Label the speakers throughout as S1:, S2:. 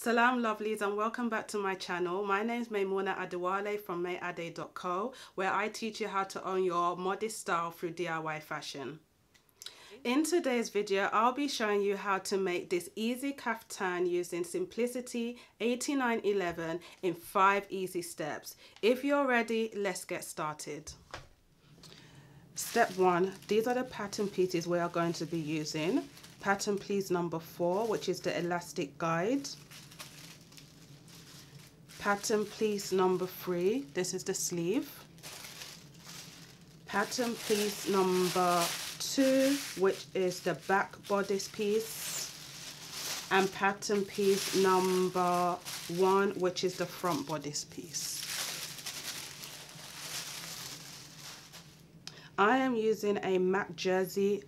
S1: Salam lovelies and welcome back to my channel. My name is Maimuna Adewale from mayade.co, where I teach you how to own your modest style through DIY fashion. In today's video, I'll be showing you how to make this easy kaftan using Simplicity 8911 in 5 easy steps. If you're ready, let's get started. Step 1, these are the pattern pieces we are going to be using. Pattern piece number 4, which is the elastic guide. Pattern piece number 3, this is the sleeve. Pattern piece number 2, which is the back bodice piece. And pattern piece number 1, which is the front bodice piece. I am using a matte jersey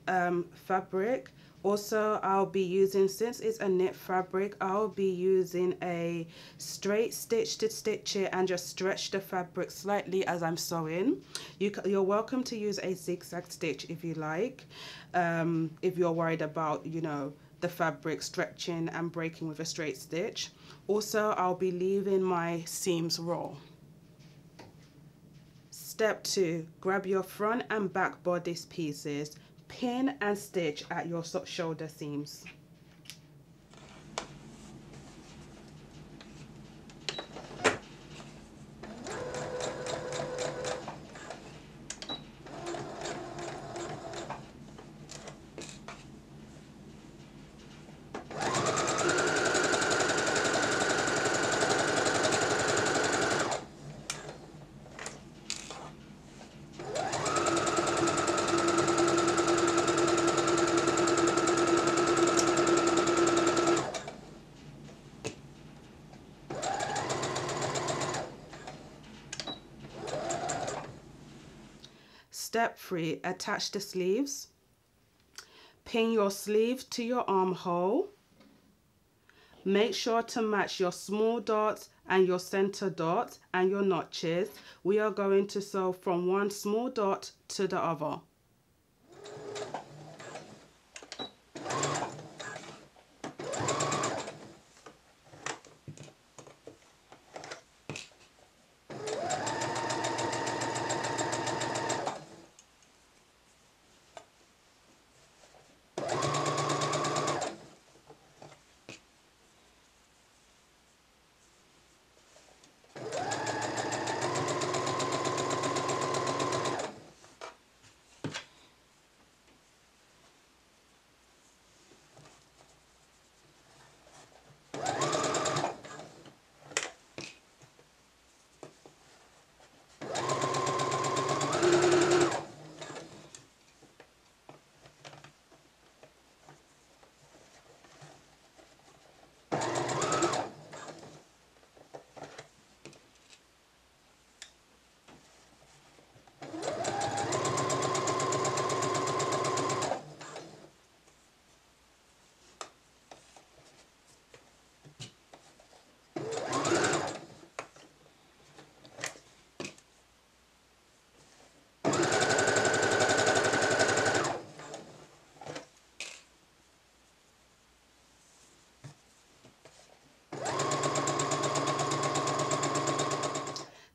S1: fabric. Also, I'll be using, since it's a knit fabric, I'll be using a straight stitch to stitch it and just stretch the fabric slightly as I'm sewing. You're welcome to use a zigzag stitch if you like, if you're worried about, you know, the fabric stretching and breaking with a straight stitch. Also, I'll be leaving my seams raw. Step 2, grab your front and back bodice pieces. Pin and stitch at your shoulder seams. Step 3, attach the sleeves. Pin your sleeve to your armhole. Make sure to match your small dots and your center dots and your notches. We are going to sew from one small dot to the other.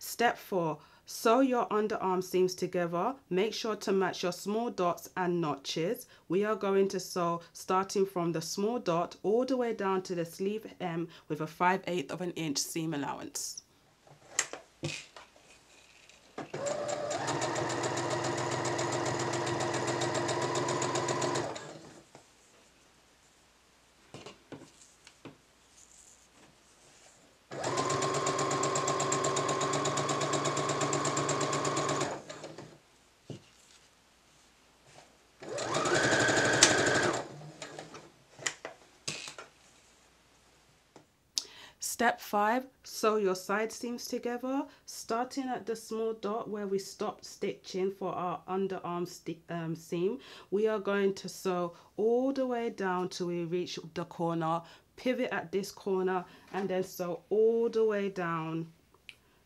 S1: Step 4, sew your underarm seams together. Make sure to match your small dots and notches. We are going to sew starting from the small dot all the way down to the sleeve hem with a 5/8 of an inch seam allowance. Step 5, sew your side seams together, starting at the small dot where we stopped stitching for our underarm seam. We are going to sew all the way down till we reach the corner, pivot at this corner, and then sew all the way down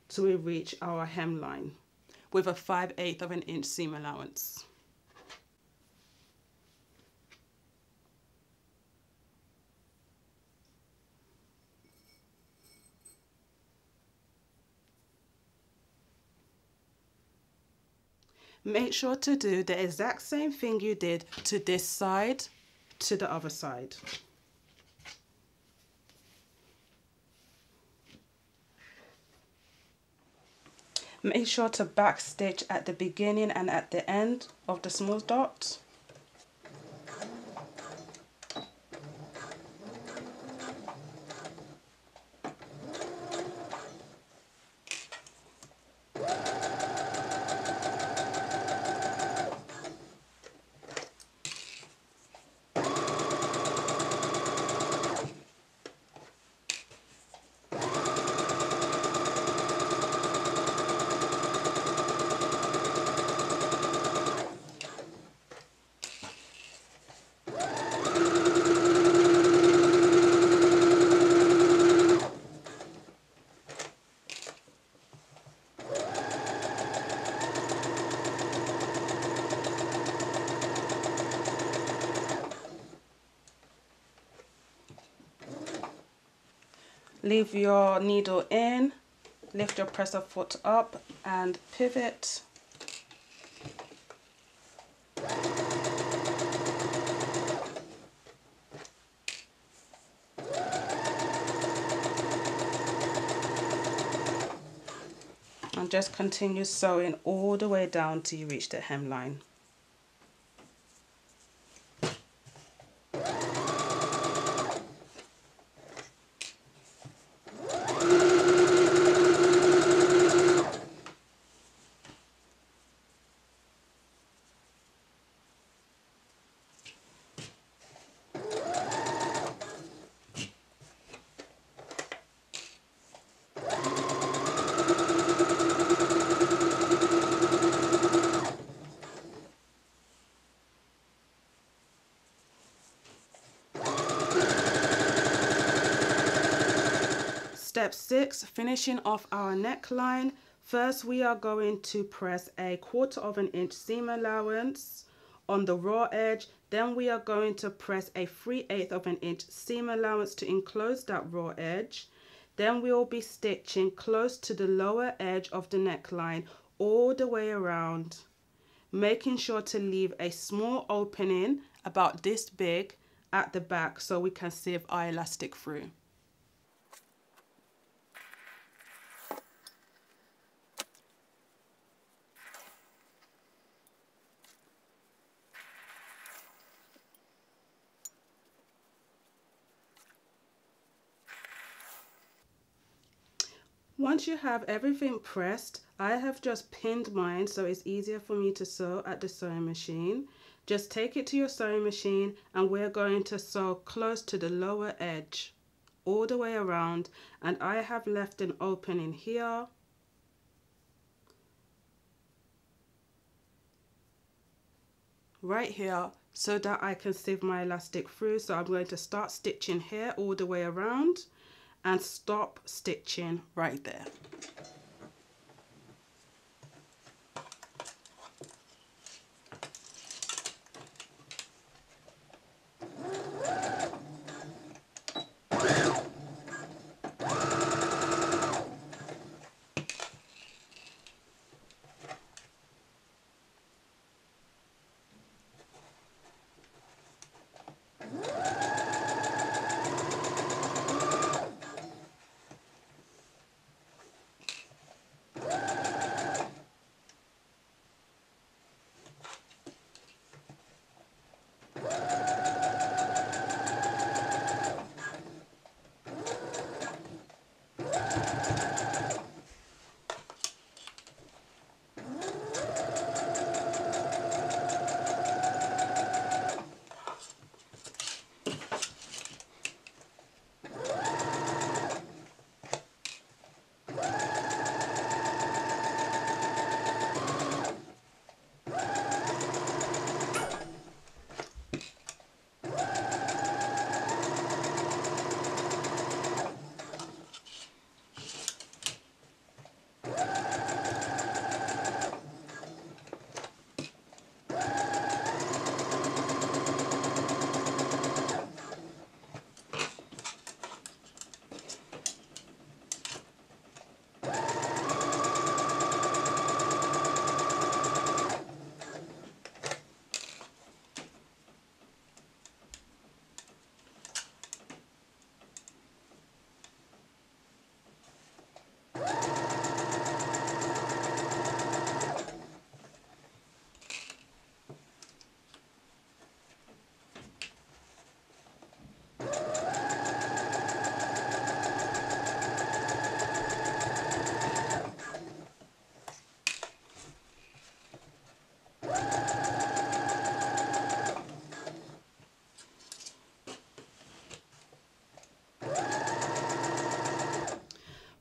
S1: till we reach our hemline with a 5/8 of an inch seam allowance. Make sure to do the exact same thing you did to this side, to the other side. Make sure to back stitch at the beginning and at the end of the small dot. Leave your needle in, lift your presser foot up and pivot. And just continue sewing all the way down till you reach the hemline. Step 6, finishing off our neckline. First we are going to press a 1/4 inch seam allowance on the raw edge. Then we are going to press a 3/8 inch seam allowance to enclose that raw edge. Then we will be stitching close to the lower edge of the neckline all the way around, making sure to leave a small opening about this big at the back so we can sieve our elastic through. Once you have everything pressed, I have just pinned mine so it's easier for me to sew at the sewing machine. Just take it to your sewing machine and we're going to sew close to the lower edge all the way around, and I have left an opening here right here so that I can sieve my elastic through. So I'm going to start stitching here all the way around and stop stitching right there.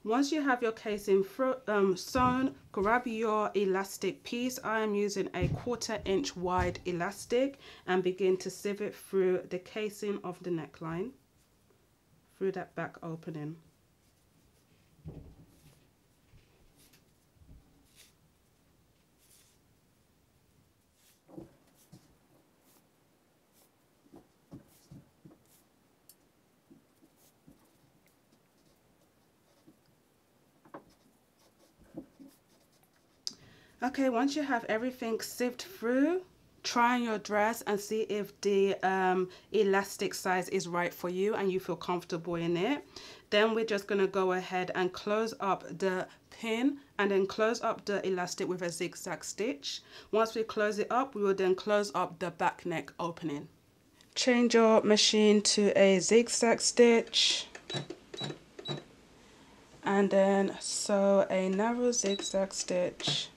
S1: Once you have your casing sewn, grab your elastic piece. I am using a 1/4 inch wide elastic and begin to sieve it through the casing of the neckline, through that back opening. Okay, once you have everything sieved through, try on your dress and see if the elastic size is right for you and you feel comfortable in it. Then we're just going to go ahead and close up the pin and then close up the elastic with a zigzag stitch. Once we close it up, we will then close up the back neck opening. Change your machine to a zigzag stitch and then sew a narrow zigzag stitch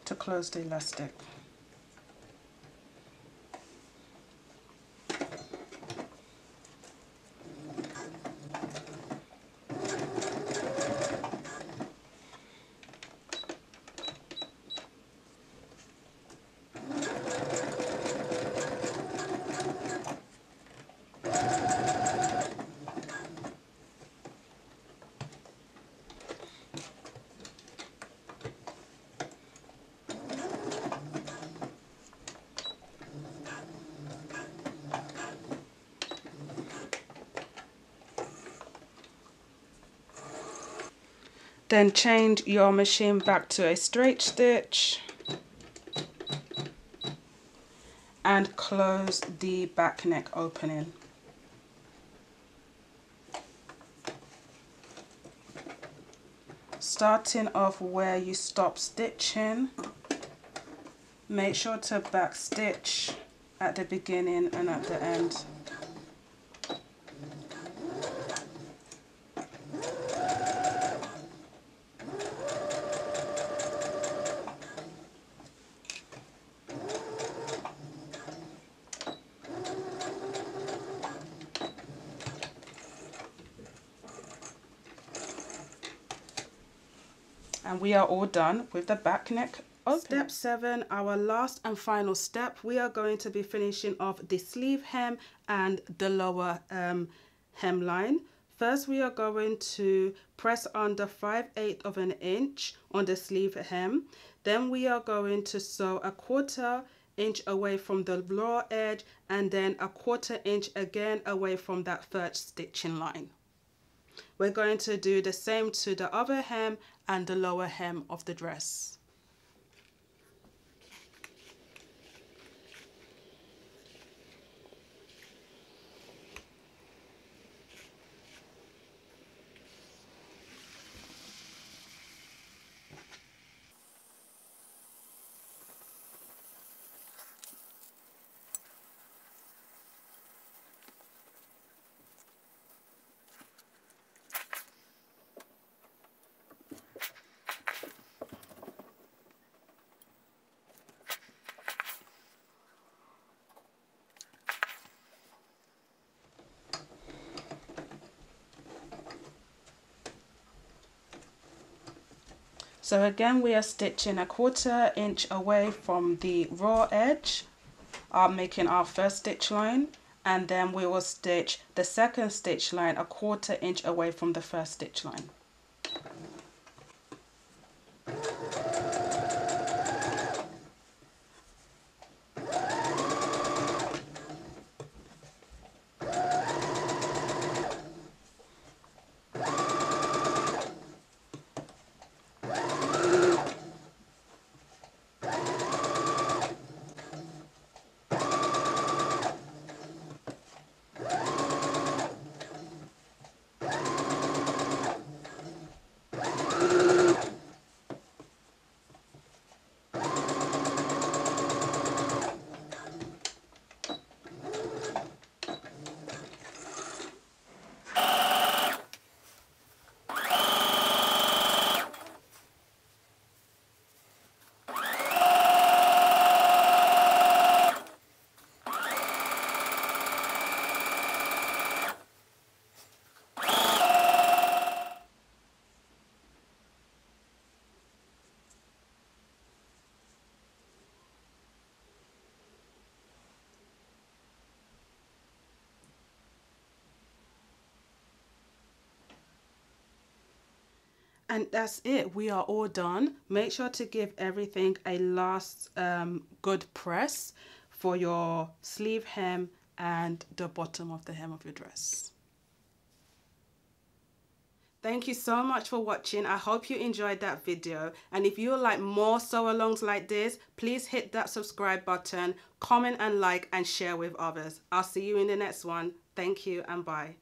S1: to close the elastic. Then change your machine back to a straight stitch and close the back neck opening. Starting off where you stop stitching, make sure to back stitch at the beginning and at the end. And we are all done with the back neck open. Step 7, our last and final step. We are going to be finishing off the sleeve hem and the lower hemline. First, we are going to press under 5/8 of an inch on the sleeve hem. Then we are going to sew a 1/4 inch away from the raw edge and then a 1/4 inch again away from that first stitching line. We're going to do the same to the other hem and the lower hem of the dress. So again, we are stitching a 1/4 inch away from the raw edge, making our first stitch line, and then we will stitch the second stitch line a 1/4 inch away from the first stitch line. And that's it. We are all done. Make sure to give everything a last good press for your sleeve hem and the bottom of the hem of your dress. Thank you so much for watching. I hope you enjoyed that video. And if you would like more sew-alongs like this, please hit that subscribe button, comment and like and share with others. I'll see you in the next one. Thank you and bye.